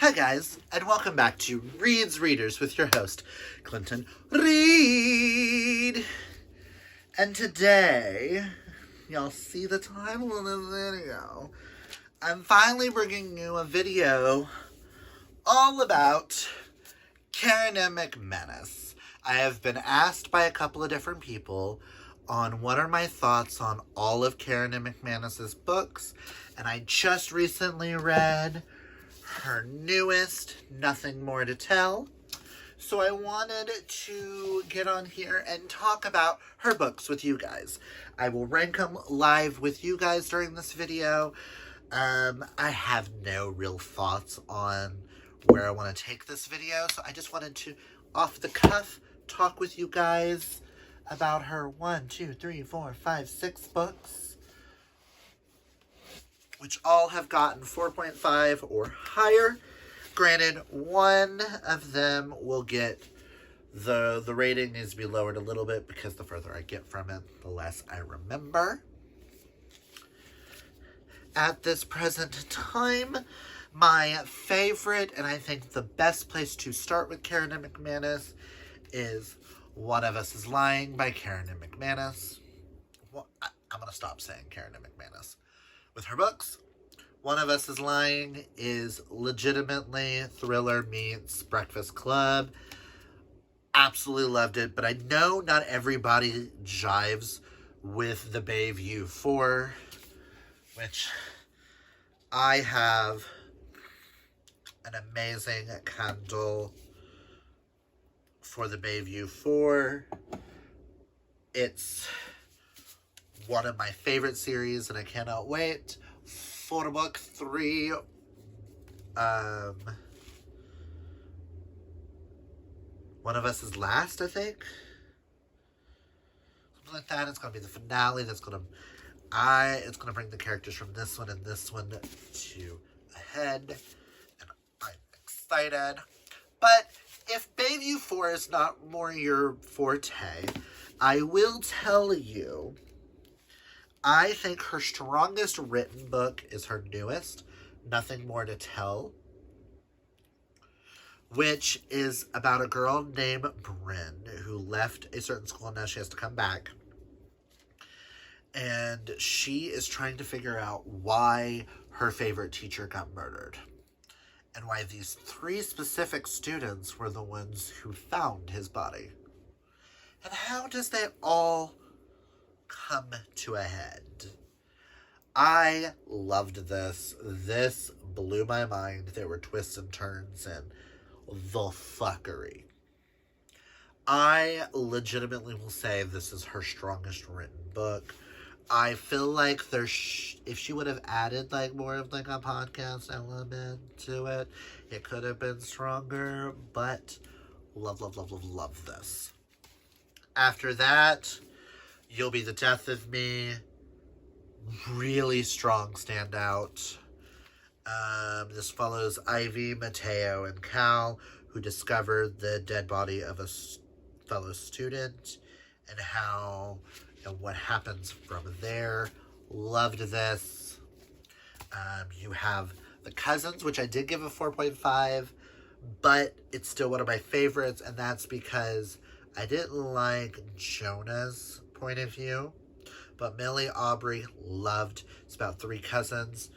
Hi guys, and welcome back to Reed's Readers with your host, Clinton Reed. And today, y'all see the title of the video, I'm finally bringing you a video all about Karen M McManus. I have been asked by a couple of different people on what are my thoughts on all of Karen M McManus's books, and I just recently read her newest, Nothing More to Tell. So I wanted to get on here and talk about her books with you guys. I will rank them live with you guys during this video. I have no real thoughts on where I want to take this video, so I just wanted to, off the cuff, talk with you guys about her 6 books, which all have gotten 4.5 or higher. Granted, one of them will get, the rating needs to be lowered a little bit because the further I get from it, the less I remember. At this present time, my favorite, and I think the best place to start with Karen M McManus is One of Us is Lying by Karen M McManus. Well, I'm going to stop saying Karen M McManus. With her books, One of Us is Lying is legitimately thriller meets Breakfast Club. Absolutely loved it, but I know not everybody jives with the Bayview 4, which I have an amazing candle for the Bayview 4. It's one of my favorite series, and I cannot wait for book 3. One of Us is Last, I think. Something like that. It's gonna be the finale. It's gonna bring the characters from this one and this one to a head, and I'm excited. But if Bayview 4 is not more your forte, I will tell you, I think her strongest written book is her newest, Nothing More to Tell, which is about a girl named Bryn who left a certain school and now she has to come back. And she is trying to figure out why her favorite teacher got murdered, and why these 3 specific students were the ones who found his body. And how does that all come to a head? I loved this. This blew my mind. There were twists and turns and the fuckery. I legitimately will say this is her strongest written book. I feel like if she would have added like more of like a podcast element to it, it could have been stronger, but love this. After that, You'll Be the Death of Me. Really strong standout. This follows Ivy, Mateo, and Cal, who discovered the dead body of a fellow student, and how and what happens from there. Loved this. You have The Cousins, which I did give a 4.5, but it's still one of my favorites, and that's because I didn't like Jonah's point of view, but Millie, Aubrey loved. It's about 3 cousins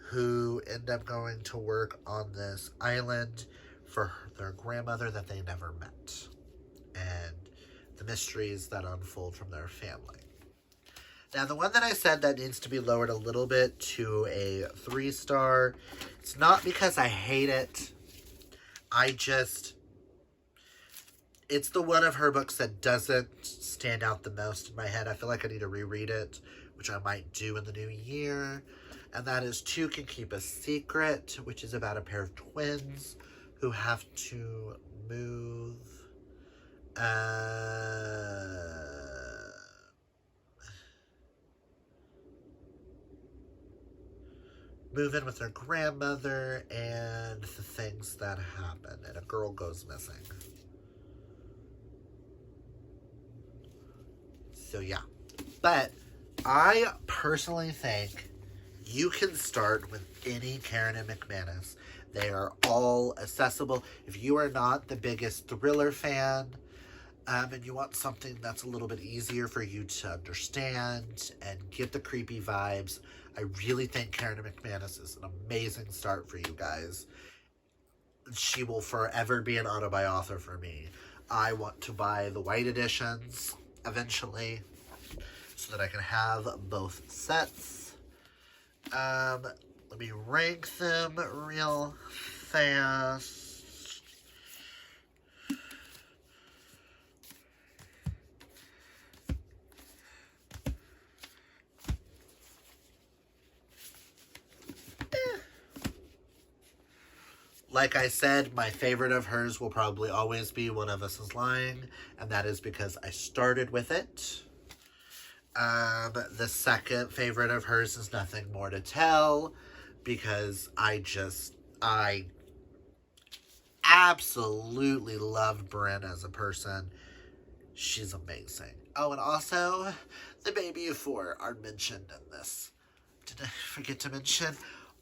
who end up going to work on this island for their grandmother that they never met, and the mysteries that unfold from their family. Now, the one that I said that needs to be lowered a little bit to a 3-star, it's not because I hate it. It's the one of her books that doesn't stand out the most in my head. I feel like I need to reread it, which I might do in the new year. And that is Two Can Keep a Secret, which is about a pair of twins who have to move in with their grandmother, and the things that happen, and a girl goes missing. So yeah, but I personally think you can start with any Karen M McManus They are all accessible. If you are not the biggest thriller fan, and you want something that's a little bit easier for you to understand and get the creepy vibes, I really think Karen M McManus is an amazing start for you guys. She will forever be an auto-buy author for me. I want to buy the white editions eventually so that I can have both sets. Let me rank them real fast. Like I said, my favorite of hers will probably always be One of Us is Lying, and that is because I started with it. The second favorite of hers is Nothing More to Tell, because I absolutely love Bryn as a person. She's amazing. Oh, and also, the baby of 4 are mentioned in this. Did I forget to mention?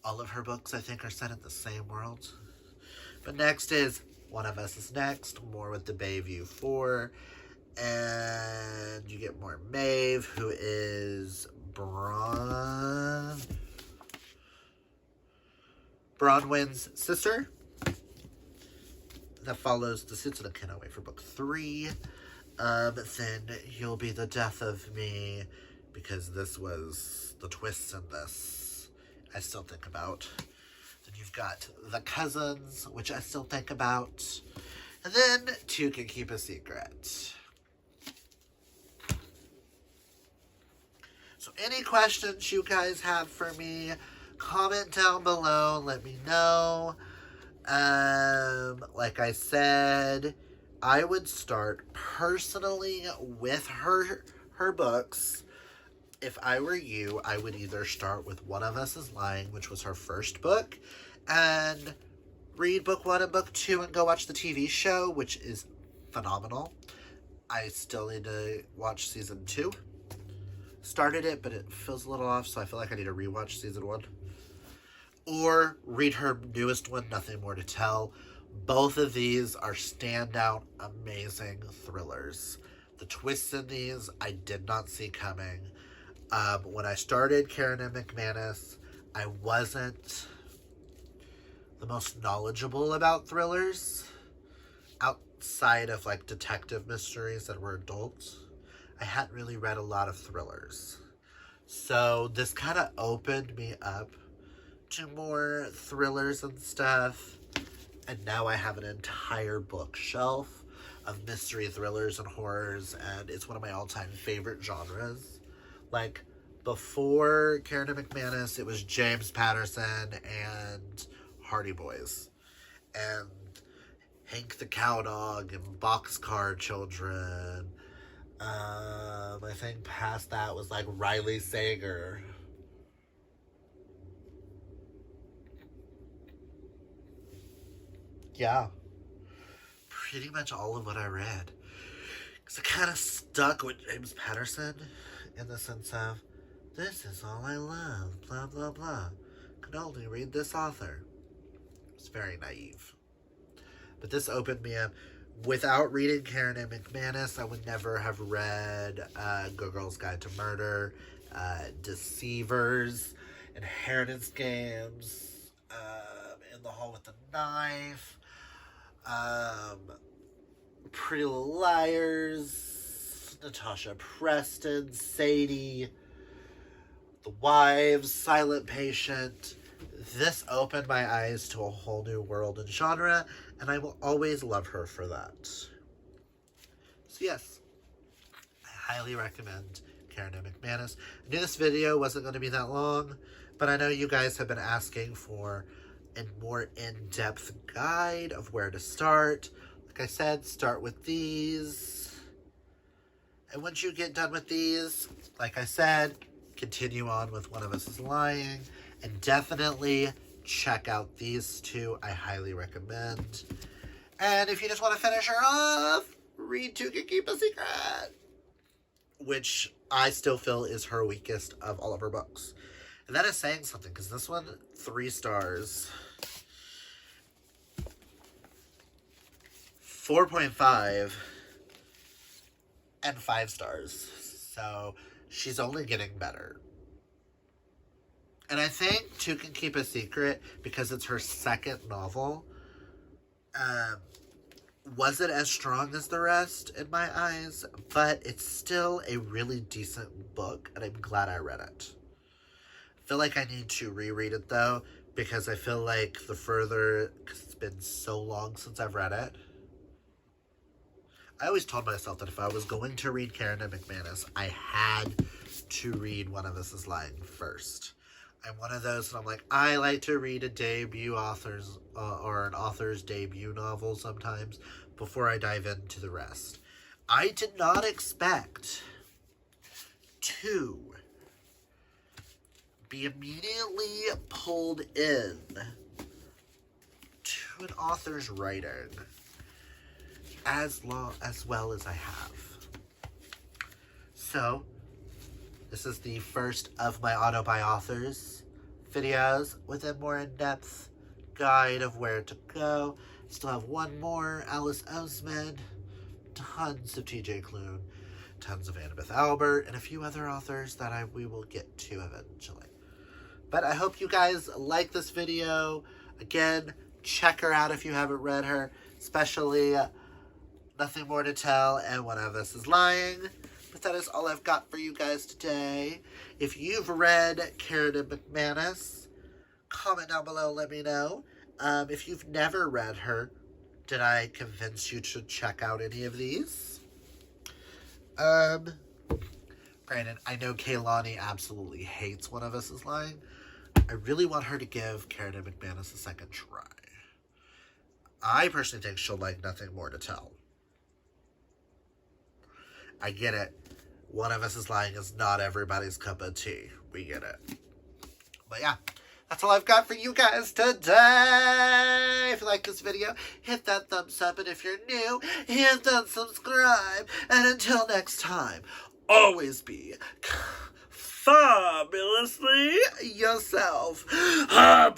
All of her books, I think, are set in the same world. But next is One of Us is Next, more with the Bayview 4. And you get more Maeve, who is Bronwyn's sister. That follows the suits, and I cannot wait for book 3. Then You'll Be the Death of Me, because this was the twists in this I still think about. Then you've got The Cousins, which I still think about. And then Two Can Keep a Secret. So any questions you guys have for me, comment down below. Let me know. Like I said, I would start personally with her books. If I were you, I would either start with One of Us is Lying, which was her first book, and read book 1 and book 2 and go watch the TV show, which is phenomenal. I still need to watch season 2. Started it, but it feels a little off, so I feel like I need to rewatch season 1. Or read her newest one, Nothing More to Tell. Both of these are standout, amazing thrillers. The twists in these, I did not see coming. When I started Karen M McManus, I wasn't the most knowledgeable about thrillers outside of like detective mysteries that were adults. I hadn't really read a lot of thrillers. So this kind of opened me up to more thrillers and stuff. And now I have an entire bookshelf of mystery thrillers and horrors, and it's one of my all-time favorite genres. Like, before Karen M McManus, it was James Patterson and Hardy Boys. And Hank the Cowdog and Boxcar Children. I think past that was like Riley Sager. Yeah. Pretty much all of what I read. Because I kind of stuck with James Patterson in the sense of, this is all I love, blah, blah, blah. Could only read this author. It's very naive. But this opened me up. Without reading Karen M McManus, I would never have read Good Girl's Guide to Murder, Deceivers, Inheritance Games, In the Hall with the Knife, Pretty Little Liars, Natasha Preston, Sadie, The Wives, Silent Patient. This opened my eyes to a whole new world and genre, and I will always love her for that. So yes, I highly recommend Karen M McManus. I knew this video wasn't going to be that long, but I know you guys have been asking for a more in-depth guide of where to start. Like I said, start with these. And once you get done with these, like I said, continue on with One of Us is Lying. And definitely check out these two. I highly recommend. And if you just want to finish her off, read Two Can Keep a Secret, which I still feel is her weakest of all of her books. And that is saying something, because this one, 3 stars. 4.5 and 5 stars. So she's only getting better. And I think Two Can Keep a Secret, because it's her second novel, wasn't as strong as the rest in my eyes, but it's still a really decent book, and I'm glad I read it. I feel like I need to reread it, though, because I feel like the further, because it's been so long since I've read it. I always told myself that if I was going to read Karen M McManus, I had to read One of Us is Lying first. I'm one of those, and I'm like, I like to read a debut author's, or an author's debut novel sometimes, before I dive into the rest. I did not expect to be immediately pulled in to an author's writing as well as I have. So, this is the first of my authors videos with a more in-depth guide of where to go. Still have one more, Alice Oseman, tons of TJ Klune, tons of Annabeth Albert, and a few other authors that we will get to eventually. But I hope you guys like this video. Again, check her out if you haven't read her, especially Nothing More to Tell and One of Us is Lying. But that is all I've got for you guys today. If you've read Karen M McManus, comment down below, let me know. If you've never read her, did I convince you to check out any of these? Granted, I know Kaylani absolutely hates One of Us is Lying. I really want her to give Karen M McManus a second try. I personally think she'll like Nothing More to Tell. I get it. One of Us is Lying is not everybody's cup of tea. We get it. But yeah, that's all I've got for you guys today. If you like this video, hit that thumbs up. And if you're new, hit that subscribe. And until next time, always be fabulously yourself. Bye!